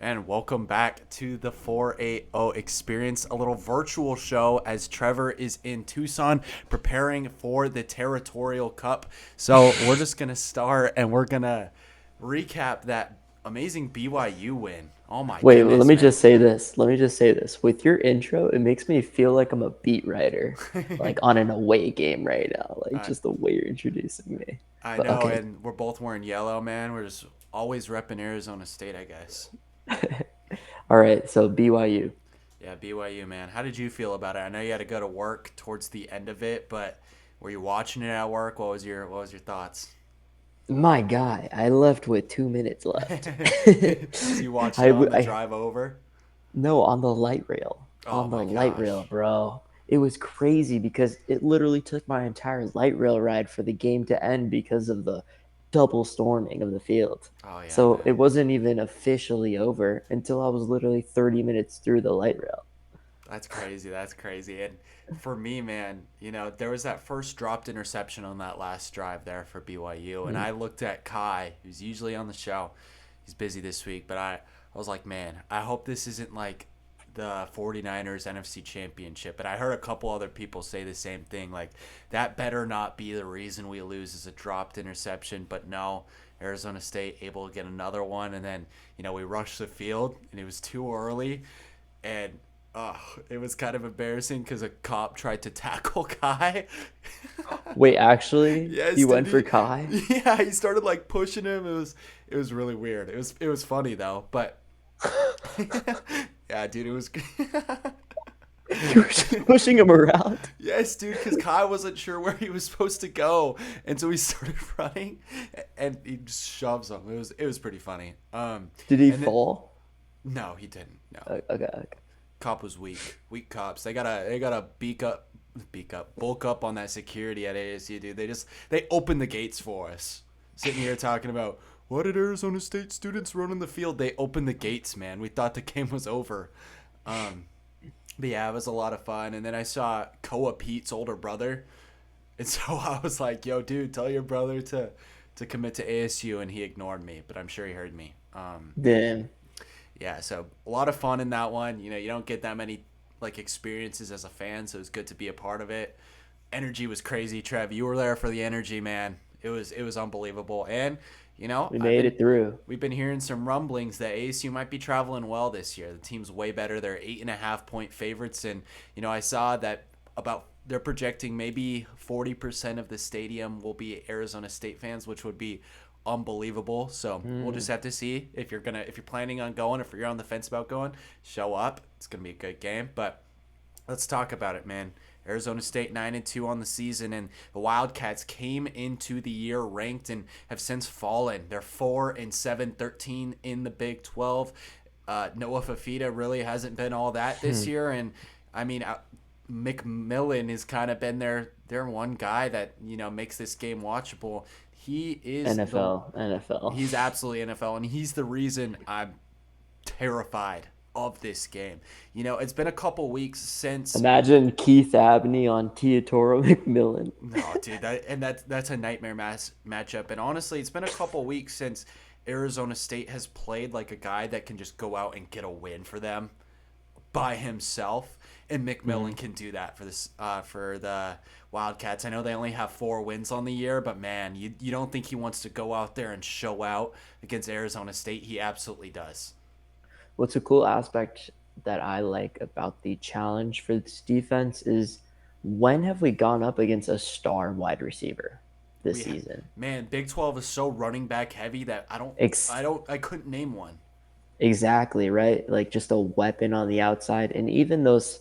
And welcome back to the 480 experience, a little virtual show as Trevor is in Tucson preparing for the Territorial Cup. So we're just going to start and we're going to recap that amazing BYU win. Oh my Wait, well, let goodness, me man. just say this. Let me just say this. With your intro, it makes me feel like I'm a beat writer, like on an away game right now. Like I, just the way you're introducing me. I But know, okay. and we're both wearing yellow, man. We're just always repping Arizona State, I guess. All right, so BYU. Yeah, BYU, man. How did you feel about it? I know you had to go to work towards the end of it, but were you watching it at work? What was your thoughts? My guy, I left with 2 minutes left. So you watched it I, on the I drive over? no on the light rail. Oh On the my light rail, gosh. bro. It was crazy because it literally took my entire light rail ride for the game to end because of the double storming of the field. Oh yeah, So it man. wasn't even officially over until I was literally 30 minutes through the light rail. That's crazy. That's crazy. And for me, man, there was that first dropped interception on that last drive there for BYU, and Mm. I looked at Kai, who's usually on the show. He's busy this week, but I was like, man, I hope this isn't like the 49ers NFC Championship. And I heard a couple other people say the same thing. Like, that better not be the reason we lose is a dropped interception. But no, Arizona State able to get another one. And then, we rushed the field, and it was too early. And it was kind of embarrassing because a cop tried to tackle Kai. Wait, actually, Yes, you dude. went for Kai? Yeah, he started like pushing him. It was really weird. It was funny though, but yeah, dude, it was. You were just pushing him around? Yes, dude, because Kai wasn't sure where he was supposed to go, and so he started running, and he just shoves him. It was pretty funny. Did he And then fall? no, he didn't. No, Okay. cop was weak. Weak cops. They gotta bulk up on that security at ASU, dude. They opened the gates for us. Sitting here talking about what did Arizona State students run in the field? They opened the gates, man. We thought the game was over. Um, but yeah, it was a lot of fun. And then I saw Koa Pete's older brother, and so I was like, "Yo, dude, tell your brother to commit to ASU," and he ignored me, but I'm sure he heard me. Damn. Yeah, so a lot of fun in that one. You don't get that many like experiences as a fan, so it was good to be a part of it. Energy was crazy, Trev. You were there for the energy, man. It was unbelievable. And We I've made been it through. we've been hearing some rumblings that ASU might be traveling well this year. The team's way better. They're 8.5 point favorites, and I saw that about they're projecting maybe 40% of the stadium will be Arizona State fans, which would be unbelievable. So we'll just Mm. have to see if you're planning on going, if you're on the fence about going, show up. It's gonna be a good game. But let's talk about it, man. Arizona State 9-2 on the season, and the Wildcats came into the year ranked and have since fallen. They're 4-7, 13 in the Big 12. Noah Fafita really hasn't been all that this year, and I mean, McMillan has kind of been their one guy that makes this game watchable. He is the NFL, NFL. he's absolutely NFL, and he's the reason I'm terrified of this game. It's been a couple weeks since. Imagine Keith Abney on Teodoro McMillan. No, dude, that's a nightmare matchup. And honestly, it's been a couple weeks since Arizona State has played like a guy that can just go out and get a win for them by himself. And Mhm. McMillan can do that for the Wildcats. I know they only have 4 wins on the year, but man, you don't think he wants to go out there and show out against Arizona State? He absolutely does. What's a cool aspect that I like about the challenge for this defense is when have we gone up against a star wide receiver this We, season? man, Big 12 is so running back heavy that Ex- I couldn't name one. exactly, right? Like just a weapon on the outside. And even those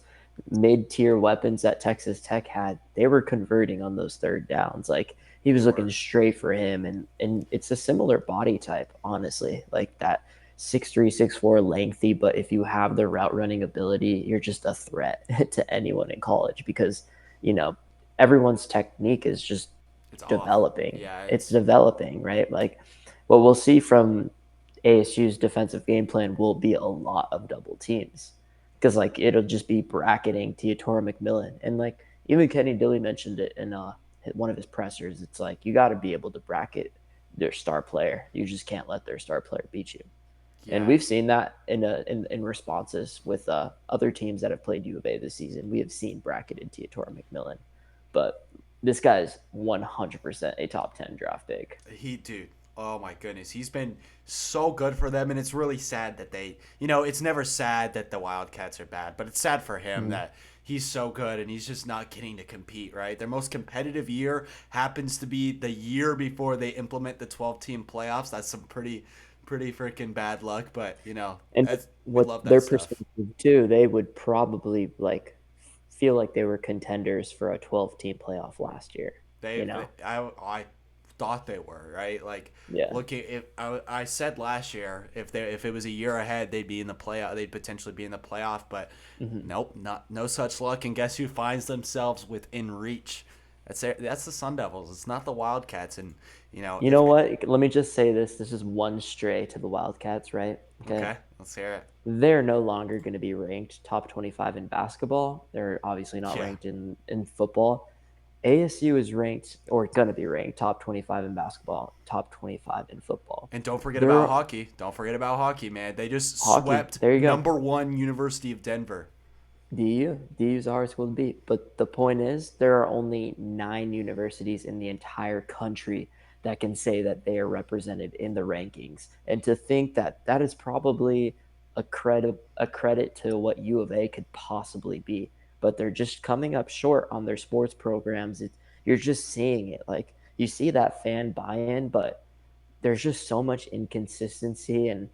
mid tier weapons that Texas Tech had, they were converting on those third downs. Like he They was looking were. straight for him. And it's a similar body type, honestly. Like that 6'3", 6'4", lengthy, but if you have the route running ability, you're just a threat to anyone in college because, you know, everyone's technique is just It's off. developing. Yeah, It's developing, right? Like what we'll see from ASU's defensive game plan will be a lot of double teams because like it'll just be bracketing Teodoro McMillan and like even Kenny Dilly mentioned it in one of his pressers. It's like you got to be able to bracket their star player. You just can't let their star player beat you. And Yeah, we've seen that in responses with other teams that have played U of A this season. We have seen bracketed Teodoro McMillan, but this guy's 100% a top 10 draft pick. dude. Oh my goodness, he's been so good for them, and it's really sad that it's never sad that the Wildcats are bad, but it's sad for him Mhm. that he's so good and he's just not getting to compete. Right, their most competitive year happens to be the year before they implement the 12-team playoffs. That's some pretty freaking bad luck, but And we what love that their stuff. perspective too, they would probably like feel like they were contenders for a 12-team playoff last year. You know? I thought they were right. Like Yeah. looking, if I said last year, if it was a year ahead, they'd be in the playoff. They'd potentially be in the playoff, but Mhm. nope, not no such luck. And guess who finds themselves within reach? That's the Sun Devils. It's not the Wildcats. And You if know what? Let me just say this. This is one stray to the Wildcats, right? Okay. okay, let's hear it. They're no longer going to be ranked top 25 in basketball. They're obviously not Yeah, ranked in football. ASU is ranked or going to be ranked top 25 in basketball, top 25 in football. and don't forget about They're hockey. Don't forget about hockey, man. They just hockey. swept There you go. #1 University of Denver. DU is our school to beat. But the point is, there are only 9 universities in the entire country that can say that they are represented in the rankings. And to think that that is probably a credit to what U of A could possibly be, but they're just coming up short on their sports programs. You're just seeing it. Like you see that fan buy-in, but there's just so much inconsistency. And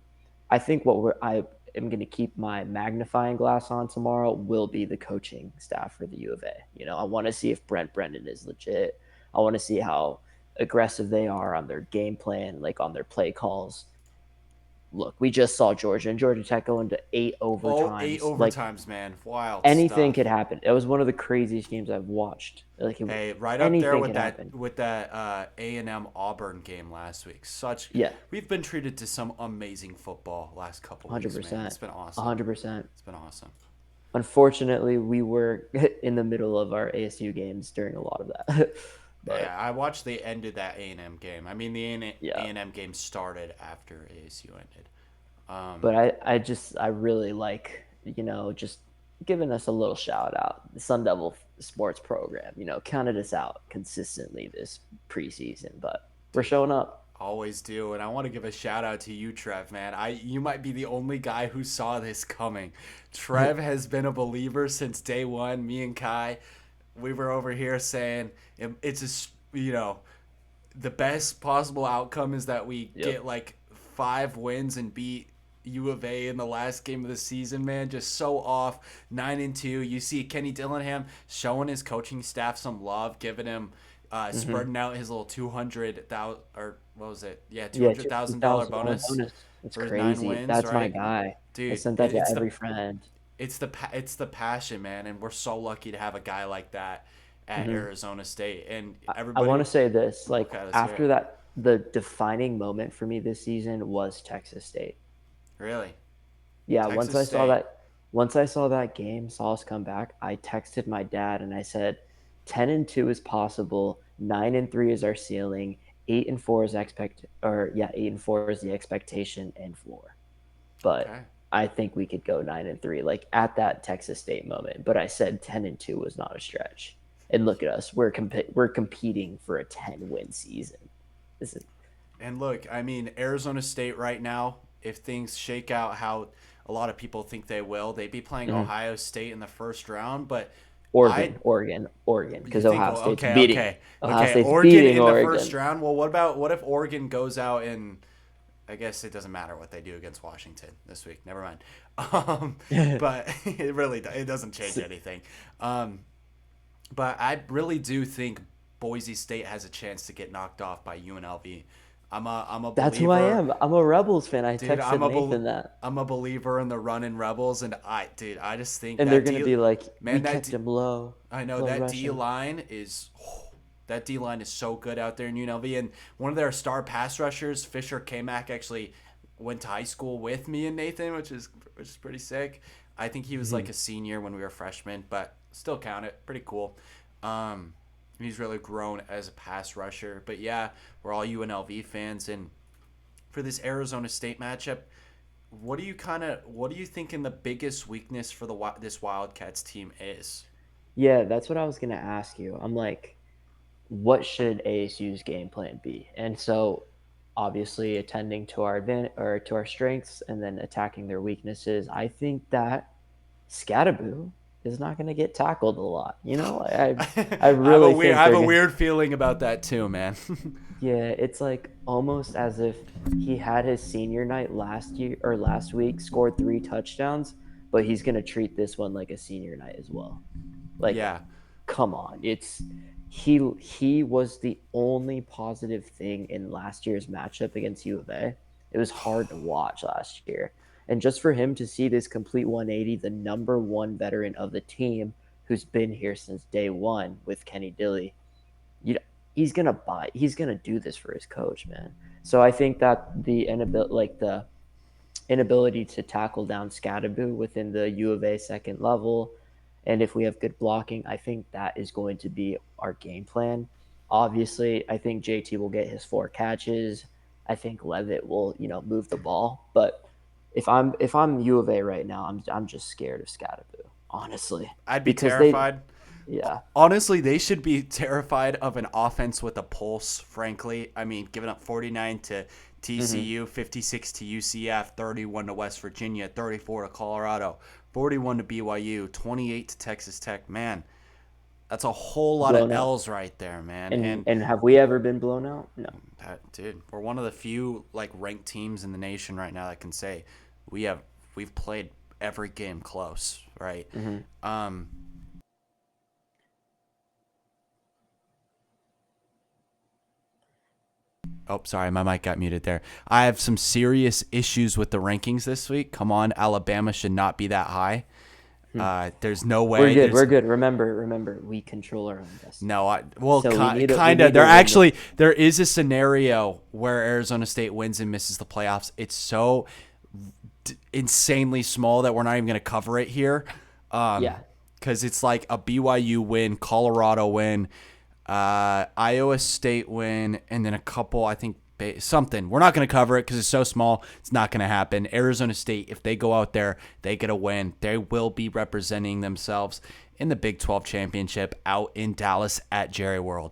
I think I am going to keep my magnifying glass on tomorrow will be the coaching staff for the U of A. I want to see if Brent Brennan is legit. I want to see how aggressive they are on their game plan, like on their play calls. Look, we just saw Georgia and Georgia Tech go into 8 Oh, eight overtimes. Like overtimes, man. Wild anything could stuff. happen. It was one of the craziest games I've watched. Hey, right up there Anything with could that happen. A&M Auburn game last week. Yeah, We've been treated to some amazing football last couple weeks, man. It's 100%. been awesome. 100%. It's been awesome. Unfortunately, we were in the middle of our ASU games during a lot of that. Yeah, But I watched the end of that A&M game. I mean, the yeah, A&M game started after ASU ended. but I really like, just giving us a little shout out. The Sun Devil sports program, counted us out consistently this preseason, but we're Dude, showing up. always do, and I want to give a shout out to you, Trev, man. You might be the only guy who saw this coming. Trev has been a believer since day one. Me and Kai, we were over here saying it's the best possible outcome is that we Yep. get like 5 wins and beat U of A in the last game of the season, man. Just so off. 9-2. You see Kenny Dillingham showing his coaching staff some love, giving him Hmm. spreading out his little 200,000 or what was it? Yeah, two Yeah, hundred two thousand dollar $2,000 bonus bonus. It's for his 9 crazy. wins, That's my right? guy. I Dude, sent that to every friend. it's the passion, man, and we're so lucky to have a guy like that at Hmm. Arizona State, and I want everybody. to say this, like Okay, let's hear after it. that, the defining moment for me this season was Texas State. Really, Yeah, Texas State. once I saw that game, saw us come back, I texted my dad and I said, 10-2 is possible, 9-3 is our ceiling, 8-4 is or yeah, 8-4 is the expectation and floor. But Okay. I think we could go 9-3, like at that Texas State moment. But I said 10-2 was not a stretch. And look at us, we're competing for a 10-win season. This is And look, I mean, Arizona State right now, if things shake out how a lot of people think they will, they'd be playing mhm. Ohio State in the first round. But I, Oregon, you because think, oh, okay, okay, Ohio okay, State's Oregon beating in the first Oregon. round. Well, what if Oregon goes out and I guess it doesn't matter what they do against Washington this week. Never mind. But it doesn't change anything. Um, but I really do think Boise State has a chance to get knocked off by UNLV. I'm a That's who I believer, am. I'm a Rebels fan. I dude. texted Nathan that. I'm a believer in the running Rebels, and I just think And they're that gonna be like, we man kept him low, I know low that D rushing. line is that D line is so good out there in UNLV, and one of their star pass rushers, Fisher K-Mac, actually went to high school with me and Nathan, which is pretty sick. I think he was Hmm. like a senior when we were freshmen, but still count it. Pretty cool. Um, he's really grown as a pass rusher. But yeah, we're all UNLV fans, and for this Arizona State matchup, what do you thinking the biggest weakness for this Wildcats team is? Yeah, that's what I was gonna ask you. I'm like, what should ASU's game plan be? And so, obviously, attending to our advantage or to our strengths, and then attacking their weaknesses. I think that Scatterboo is not going to get tackled a lot. I really I think have they're a going to. weird feeling about that too, man. Yeah, it's like almost as if he had his senior night last year or last week, scored 3 touchdowns, but he's going to treat this one like a senior night as well. Like, Yeah, come on, he was the only positive thing in last year's matchup against U of A. It was hard to watch last year, and just for him to see this complete 180, the number one veteran of the team who's been here since day one with Kenny Dilly, you know, he's gonna do this for his coach, man. So I think that the inability to tackle down Scatterboo within the U of A second level. And if we have good blocking, I think that is going to be our game plan. Obviously, I think JT will get his 4 catches. I think Levitt will, move the ball. But if I'm U of A right now, I'm just scared of Scatterboo, honestly, I'd be because they, terrified. yeah, Honestly, they should be terrified of an offense with a pulse, frankly. I mean, giving up 49 to hmm TCU, 56 to UCF, 31 to West Virginia, 34 to Colorado, 41 to BYU, 28 to Texas Tech. Man, that's a whole lot of blown out. L's right there, man. And And and have we ever been blown out? No. dude, we're one of the few like ranked teams in the nation right now that can say we have we've played every game close, right? hmm Um, Oh, sorry, my mic got muted there. I have some serious issues with the rankings this week. Come on, Alabama should not be that high. There's no We're way. good. There's We're good. Remember, we control our own destiny. no. Well, So we kind of. need to There win this. actually there is a scenario where Arizona State wins and misses the playoffs. It's so insanely small that we're not even going to cover it here. Yeah. Because it's like a BYU win, Colorado win, Iowa State win, and then a couple, I think, something. We're not going to cover it because it's so small. It's not going to happen. Arizona State, if they go out there, they get a win. They will be representing themselves in the Big 12 championship out in Dallas at Jerry World.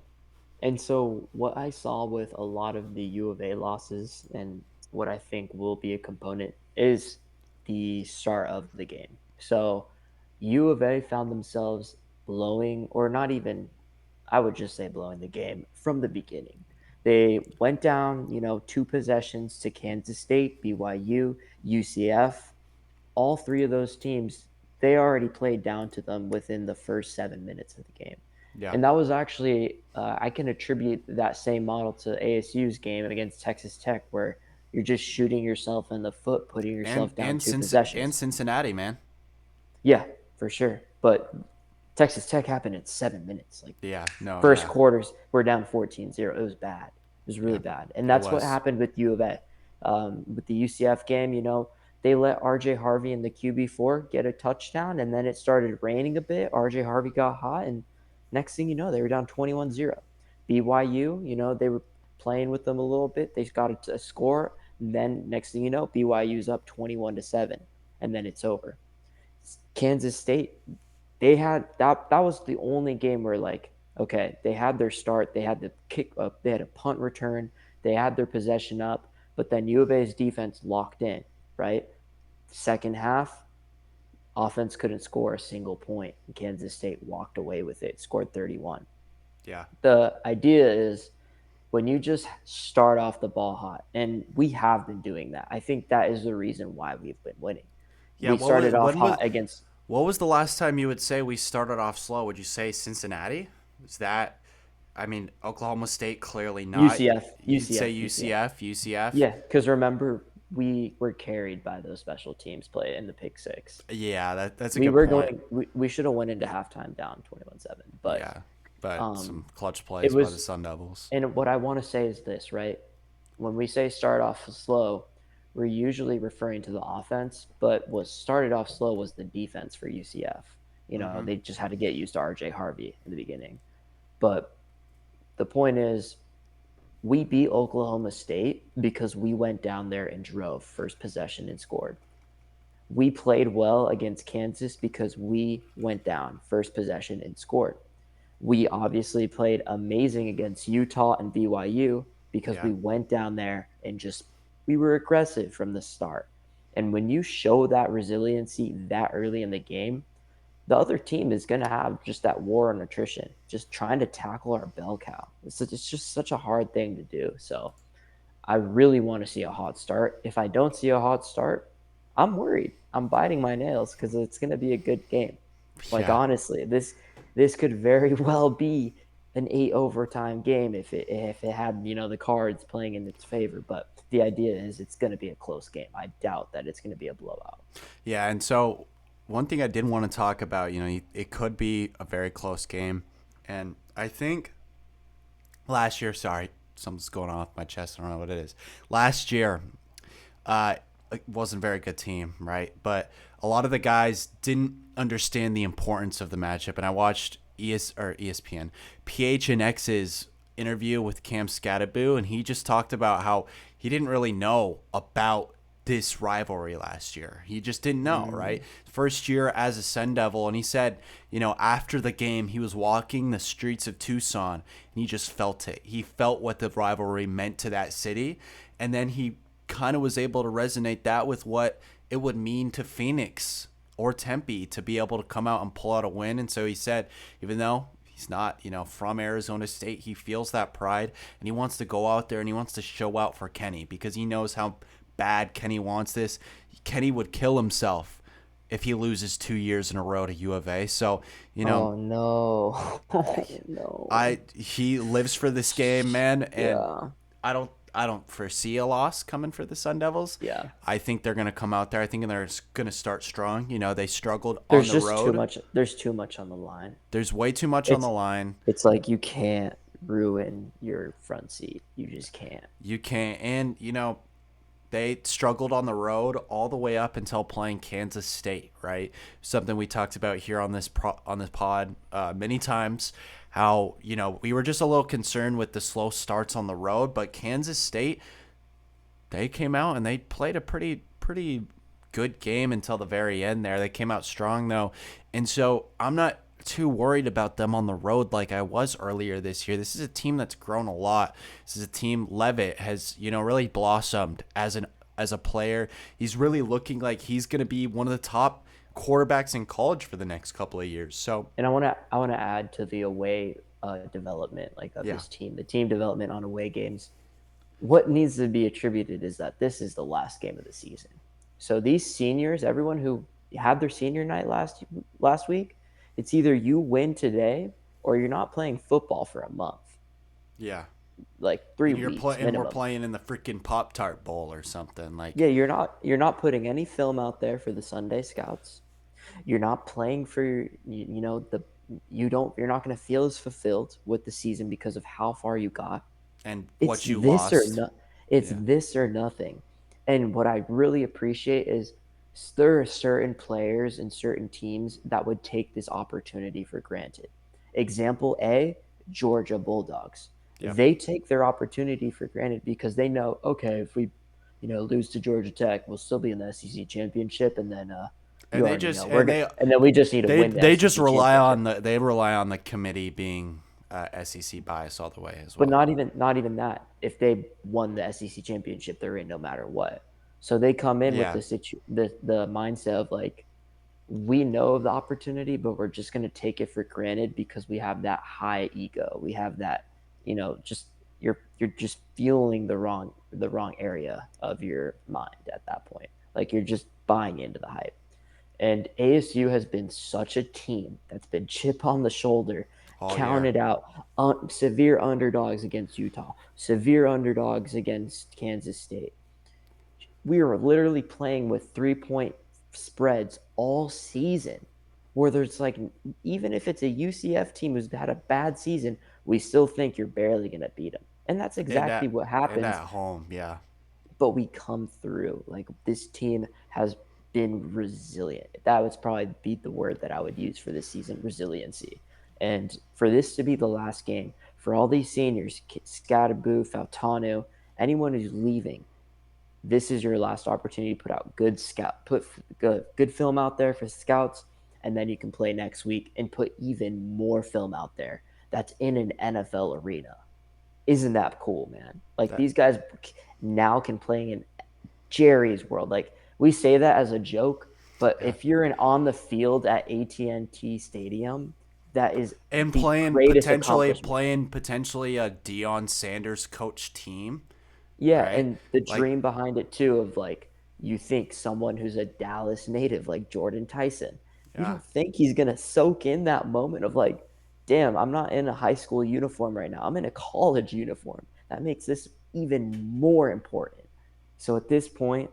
And so what I saw with a lot of the U of A losses and what I think will be a component is the start of the game. So U of A found themselves blowing, or not even, I would just say blowing the game from the beginning. They went down, 2 possessions to Kansas State, BYU, UCF. All 3 of those teams, they already played down to them within the first 7 minutes of the game. Yeah. And that was actually, I can attribute that same model to ASU's game against Texas Tech, where you're just shooting yourself in the foot, putting And yourself down and, two and possessions. Cincinnati, man. Yeah, for sure. But Texas Tech happened in 7 minutes. Like, Yeah. No, first yeah. quarters, we're down 14-0. It was bad. It was really Yeah. bad. And It that's what was. happened with U of A. With the UCF game, they let RJ Harvey in the QB4 get a touchdown, and then it started raining a bit. RJ Harvey got hot, and next thing you know, they were down 21-0. BYU, they were playing with them a little bit. They got a score. And then next thing you know, BYU's up 21-7, and then it's over. Kansas State, they had that was the only game where, like, okay, they had their start, they had the kick up, they had a punt return, they had their possession up, but then U of A's defense locked in, right? Second half, offense couldn't score a single point, and Kansas State walked away with it, scored 31. Yeah. The idea is when you just start off the ball hot, and we have been doing that. I think that is the reason why we've been winning. Yeah. We started off When was hot against what was the last time you would say we started off slow? Would you say Cincinnati? Is that? I mean, Oklahoma State clearly not. UCF, You'd say UCF, UCF. UCF, UCF. Yeah, because remember, we were carried by those special teams play in the pick six. Yeah, that's a We good were point. going. We should have went into halftime down 21-7, but Yeah, but um, some clutch it plays by the was. Sun Devils. And what I want to say is this, right? When we say start off slow, we're usually referring to the offense, but what started off slow was the defense for UCF. Hmm. They just had to get used to RJ Harvey in the beginning. But the point is, We beat Oklahoma State because we went down there and drove first possession and scored. We played well against Kansas because we went down first possession and scored. We obviously played amazing against Utah and BYU because Yeah. we went down there and just we were aggressive from the start. And when you show that resiliency that early in the game, the other team is going to have just that war on attrition, just trying to tackle our bell cow. It's just such a hard thing to do. So I really want to see a hot start. If I don't see a hot start, I'm worried. I'm biting my nails because it's going to be a good game. Like Yeah. honestly, this could very well be an 8 overtime game if it had the cards playing in its favor. But the idea is it's going to be a close game. I doubt that it's going to be a blowout. Yeah. And so one thing I did want to talk about, it could be a very close game. And I think last year, sorry, something's going on with my chest. I don't know what it is. Last year, it wasn't a very good team, right? But a lot of the guys didn't understand the importance of the matchup. And I watched ESPN, PHNX's interview with Cam Scattaboo, and he just talked about how he didn't really know about this rivalry last year. He just didn't know, right? First year as a Sun Devil, and he said, after the game, he was walking the streets of Tucson, and he just felt it. He felt what the rivalry meant to that city, and then he kind of was able to resonate that with what it would mean to Phoenix or Tempe to be able to come out and pull out a win. And so he said, even though he's not, from Arizona State, he feels that pride, and he wants to go out there and he wants to show out for Kenny because he knows how bad Kenny wants this. Kenny would kill himself if he loses 2 years in a row to U of A. So, Oh no. Oh no. he lives for this game, man, and Yeah. I don't foresee a loss coming for the Sun Devils. Yeah. I think they're going to come out there. I think they're going to start strong. They struggled on There's the just too road. much there's too much on the line. There's way too much on It's the line. it's like you can't ruin your front seat. You just can't. You can't, and they struggled on the road all the way up until playing Kansas State, right? Something we talked about here on this pod many times. How we were just a little concerned with the slow starts on the road, but Kansas State, they came out and they played a pretty good game until the very end. There, they came out strong though, and so I'm not too worried about them on the road like I was earlier this year. This is a team that's grown a lot. This is a team Levitt has, really blossomed as a player. He's really looking like he's going to be one of the top quarterbacks in college for the next couple of years. So, And I wanna add to the away development of yeah. this team, the team development on away games. What needs to be attributed is that this is the last game of the season. So these seniors, everyone who had their senior night last week, it's either you win today or you're not playing football for a month, Yeah. like 3 And weeks and we're minimum. playing in the freaking Pop-Tart Bowl or something like. Yeah, you're not putting any film out there for the Sunday scouts. You're not playing for the you're not going to feel as fulfilled with the season because of how far you got. And It's what you this or lost. no, it's Yeah. this or nothing. And what I really appreciate is there are certain players and certain teams that would take this opportunity for granted. Example A, Georgia Bulldogs. Yep. They take their opportunity for granted because they know, okay, if we, lose to Georgia Tech, we'll still be in the SEC championship, and then And you they already just know and they and then we just need to they win the they just SEC rely championship. on the committee being SEC bias all the way as But well. not even that. If they won the SEC championship, they're in no matter what. So they come in with Yeah. the mindset of we know of the opportunity, but we're just going to take it for granted because we have that high ego. We have that, just you're just fueling the wrong area of your mind at that point. Like you're just buying into the hype. And ASU has been such a team that's been chip on the shoulder, Oh yeah. counted out, severe underdogs against Utah, severe underdogs against Kansas State. We are literally playing with 3-point spreads all season, where there's even if it's a UCF team who's had a bad season, we still think you're barely going to beat them. And that's And exactly at what and happens, at home, yeah. but we come through. This team has been resilient. That would probably be the word that I would use for this season, resiliency. And for this to be the last game, for all these seniors, Scadaboo, Faltano, anyone who's leaving, this is your last opportunity to put out put good film out there for scouts, and then you can play next week and put even more film out there that's in an NFL arena. Isn't that cool, man? Like That these guys now can play in Jerry's world. Like we say that as a joke, but yeah. if you're on the field at AT&T Stadium, that is And the greatest accomplishment. playing potentially a Deion Sanders coach team, Yeah, right? and the Like, dream behind it too of like you think someone who's a Dallas native like Jordan Tyson, you yeah. don't think he's gonna soak in that moment of like, damn, I'm not in a high school uniform right now. I'm in a college uniform. That makes this even more important. So at this point,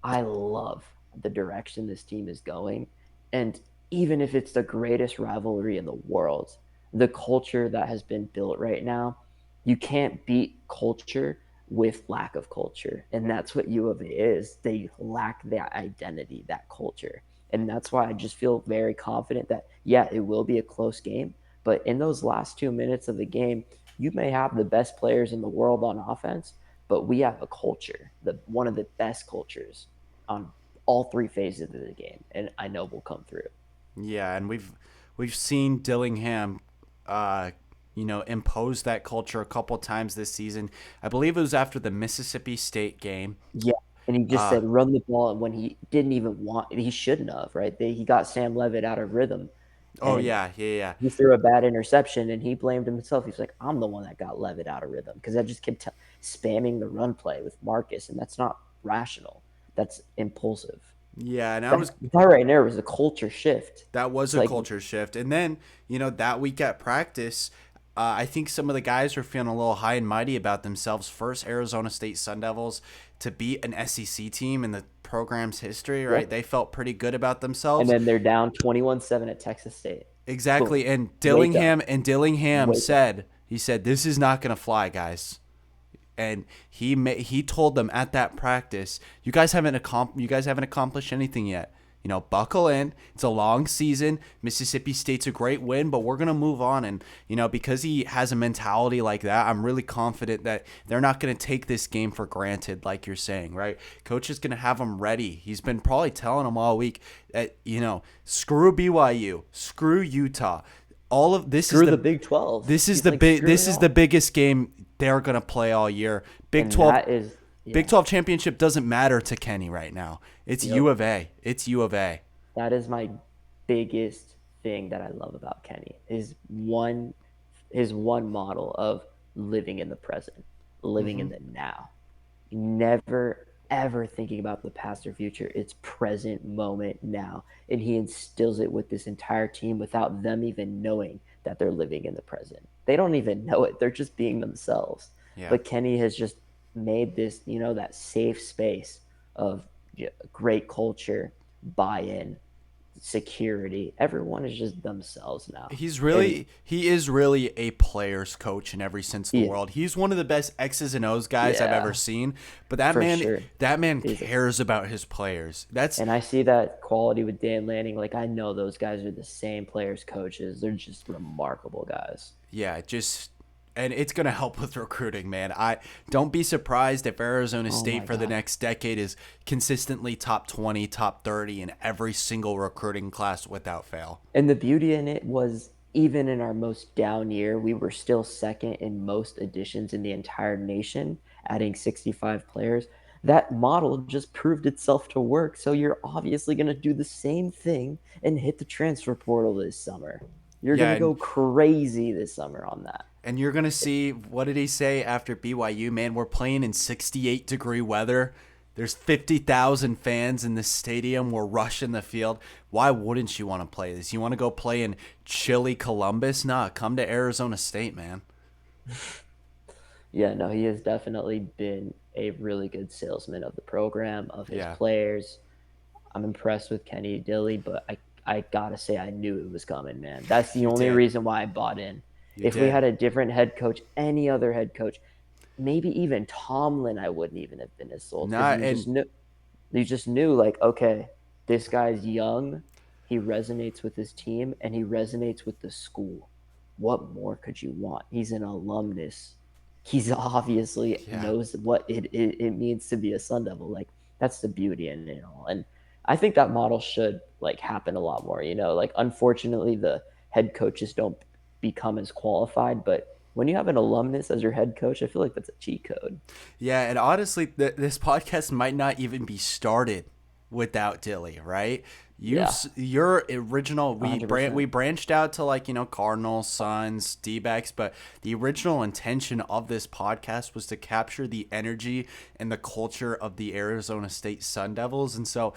I love the direction this team is going. And even if it's the greatest rivalry in the world, the culture that has been built right now, you can't beat culture with lack of culture. And that's what U of A is. They lack that identity, that culture. And that's why I just feel very confident that, yeah, it will be a close game. But in those last 2 minutes of the game, you may have the best players in the world on offense, but we have a culture, one of the best cultures on all three phases of the game, and I know will come through. Yeah, and we've seen Dillingham, uh, impose that culture a couple times this season. I believe it was after the Mississippi State game. Yeah, and he just Uh, said run the ball when he didn't even want. He shouldn't have, right? He got Sam Levitt out of rhythm, oh and yeah, yeah, yeah. he threw a bad interception, and he blamed himself. He's like, I'm the one that got Levitt out of rhythm because I just kept spamming the run play with Marcus, and that's not rational. That's impulsive. Yeah, and That right there was a culture shift. that was It's a like, culture shift. And then, that week at practice, I think some of the guys were feeling a little high and mighty about themselves. First Arizona State Sun Devils to beat an SEC team in the program's history, yeah. right? They felt pretty good about And themselves. then they're down 21-7 at Texas State. Boom. Exactly. And Wake up. Dillingham Wake up. said, he said, this is not going to fly, guys. And he told them at that practice, you guys haven't accomplished anything yet. Buckle in. It's a long season. Mississippi State's a great win, but we're going to move on. And, because he has a mentality like that, I'm really confident that they're not going to take this game for granted, like you're saying, right? Coach is going to have them ready. He's been probably telling them all week that, screw BYU, screw Utah. All of this Screw is the Big 12. this is He's the like, big. screw This it is all. the biggest game they're gonna play all year. Big And 12. that is, Big yeah. 12 championship doesn't matter to Kenny right now. It's Yep. U of A. It's U of A. That is my biggest thing that I love about Kenny. His one model of living in the present, living in the now. Never ever thinking about the past or future. It's present moment now. And he instills it with this entire team without them even knowing that they're living in the present. They don't even know it. They're just being themselves. Yeah. But Kenny has just made this, that safe space of great culture, buy-in, security. Everyone is just themselves now. And He is really a player's coach in every sense of the yeah, world. He's one of the best X's and O's guys I've ever yeah, seen. But that for man sure. that man He's cares about his players. That's And I see that quality with Dan Lanning. Like, I know those guys are the same players, coaches. They're just remarkable guys. yeah, just and it's going to help with recruiting, man. I don't be surprised if Arizona Oh State my for the God. next decade is consistently top 20, top 30 in every single recruiting class without fail. And the beauty in it was even in our most down year, we were still second in most additions in the entire nation, adding 65 players. That model just proved itself to work. So you're obviously going to do the same thing and hit the transfer portal this summer. You're going Yeah, to go crazy this summer on that. and you're going to see, what did he say after BYU? Man, we're playing in 68-degree weather. There's 50,000 fans in the stadium. We're rushing the field. Why wouldn't you want to play this? You want to go play in chilly Columbus? Nah, come to Arizona State, man. Yeah, no, he has definitely been a really good salesman of the program, of his Yeah, players. I'm impressed with Kenny Dilly, but I gotta say I knew it was coming, man. That's the you only did. reason why I bought in. You If we did. had a different head coach, any other head coach, maybe even Tomlin, I wouldn't even have been as sold because Nah, and you just knew like, okay, this guy's young, he resonates with his team, and he resonates with the school. what more could you want? He's an alumnus. He's obviously Yeah. knows what it means to be a Sun Devil. Like, that's the beauty in it all. And I think that model should like happen a lot more. Like, unfortunately, the head coaches don't become as qualified, but when you have an alumnus as your head coach, I feel like that's a cheat code. Yeah, and honestly, this podcast might not even be started without Dilly, right? Yeah, Your original, we 100%. branched out to like, Cardinals, Suns, D-backs, but the original intention of this podcast was to capture the energy and the culture of the Arizona State Sun Devils. And so,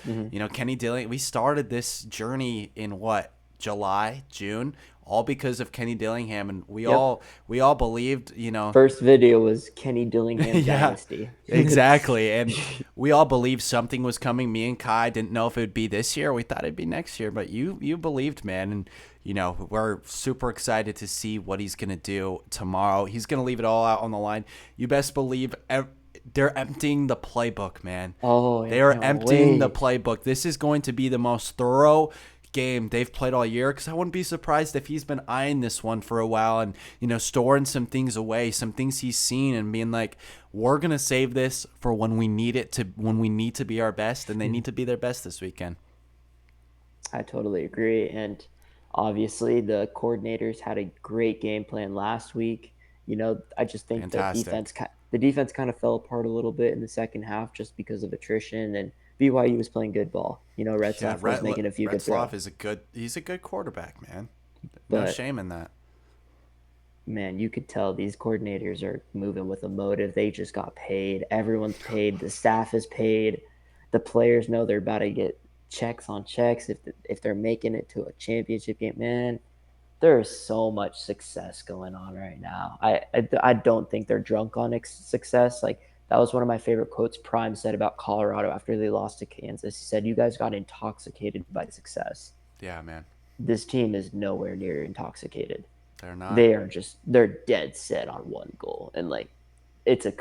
Kenny Dillingham, we started this journey in what, July, June, all because of Kenny Dillingham, and Yep. we all believed, First video was Kenny Dillingham yeah, Dynasty. exactly. And we all believed something was coming. Me and Kai didn't know if it would be this year. We thought it'd be next year, but you believed, man. And we're super excited to see what he's gonna do tomorrow. He's gonna leave it all out on the line. You best believe they're emptying the playbook, man. Oh, I They are can't emptying the wait. playbook. This is going to be the most thorough game they've played all year, because I wouldn't be surprised if he's been eyeing this one for a while and storing some things away, some things he's seen, and being like, we're gonna save this for when we need to be our best, and they need to be their best this weekend. I totally agree. And obviously, the coordinators had a great game plan last week. I just think Fantastic. the defense kind of fell apart a little bit in the second half just because of attrition. And BYU was playing good ball. Yeah, Retzlaff was making a few good throws. Retzloff is he's a good quarterback, man. No But shame in that. man, you could tell these coordinators are moving with a motive. They just got paid. Everyone's paid. The staff is paid. The players know they're about to get checks on checks if they're making it to a championship game. Man, there is so much success going on right now. I don't think they're drunk on success. Like, that was one of my favorite quotes Prime said about Colorado after they lost to Kansas. He said, "You guys got intoxicated by success." Yeah, man. This team is nowhere near intoxicated. They're not. They're dead set on one goal, and like it's a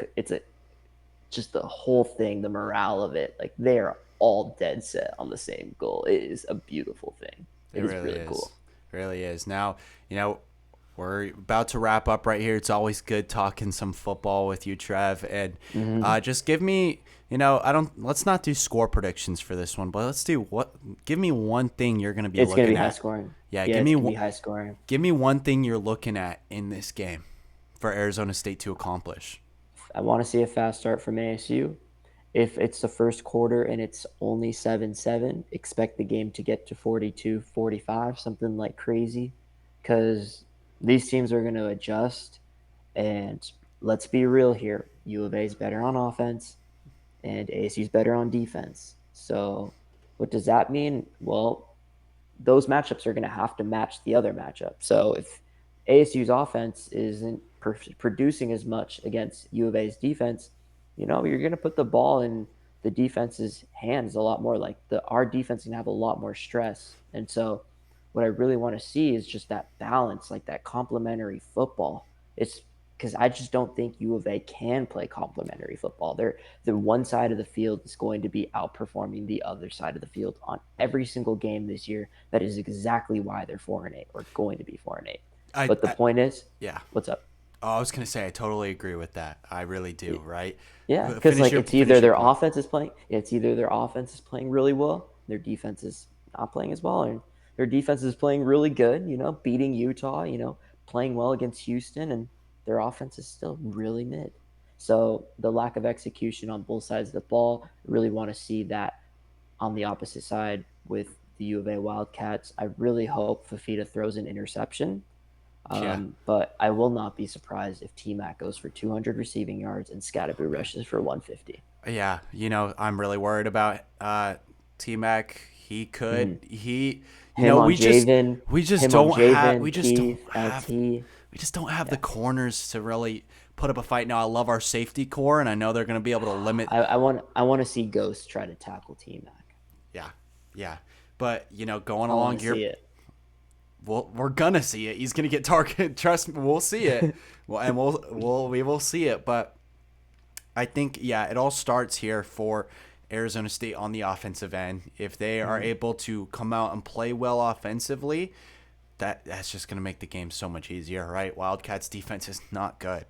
just the whole thing, the morale of it, like they are all dead set on the same goal. It is a beautiful thing. It It is really really is. cool. Really is. Now, we're about to wrap up right here. It's always good talking some football with you, Trev. And just give me, let's not do score predictions for this one, but give me one thing you're going to be It's gonna looking be high at. scoring. Yeah, Yeah, it's gonna be high scoring. give me one thing you're looking at in this game for Arizona State to accomplish. I want to see a fast start from ASU. If it's the first quarter and it's only 7-7, expect the game to get to 42-45, something like crazy, because these teams are going to adjust. And let's be real here. U of A is better on offense, and ASU is better on defense. So what does that mean? Well, those matchups are going to have to match the other matchup. So if ASU's offense isn't producing as much against U of A's defense, you're going to put the ball in the defense's hands a lot more. Like, our defense can have a lot more stress. And so what I really want to see is just that balance, like that complementary football. It's because I just don't think U of A can play complementary football. The one side of the field is going to be outperforming the other side of the field on every single game this year. That is exactly why they're 4-8 or going to be 4-8. But the point is, Yeah. what's up? Oh, I was going to say, I totally agree with that. I really do, right? Yeah, because like it's either their offense is playing really well, their defense is not playing as well, and their defense is playing really good. Beating Utah, playing well against Houston, and their offense is still really mid. So the lack of execution on both sides of the ball, I really want to see that on the opposite side with the U of A Wildcats. I really hope Fafita throws an interception. Yeah. But I will not be surprised if T-Mac goes for 200 receiving yards and Scatterby rushes for 150. Yeah, I'm really worried about T-Mac. He could. He, Him on we just Javen, we just him don't on have Javen, we just don't Keith, have LT. we just don't have the corners to really put up a fight. Now, I love our safety core, and I know they're going to be able to limit. I want to see Ghost try to tackle T-Mac. Yeah. But going I along want to here, see it. we're gonna see it. He's gonna get targeted. Trust me, we'll see it. We will see it. But I think it all starts here for Arizona State on the offensive end. If they are able to come out and play well offensively, that's just going to make the game so much easier, right? Wildcats defense is not good.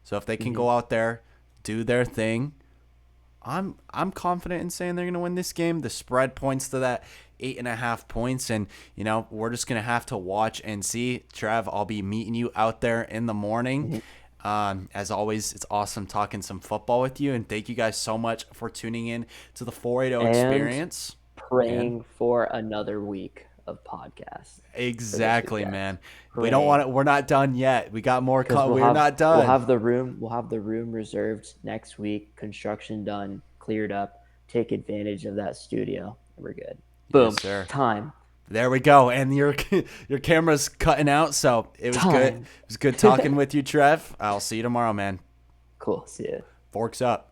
So if they can go out there, do their thing, I'm confident in saying they're going to win this game. The spread points to that 8.5 points, and we're just going to have to watch and see. Trev, I'll be meeting you out there in the morning. As always, it's awesome talking some football with you, and thank you guys so much for tuning in to the 480 experience. Praying for another week of podcasts. Exactly, man. We don't want it. We're not done yet. We got more. We're not done. We'll have the room reserved next week. Construction done, cleared up. Take advantage of that studio. We're good. Boom. Yes, sir. Time. There we go. And your camera's cutting out, so it was good. It was good talking with you, Trev. I'll see you tomorrow, man. Cool. See you. Forks up.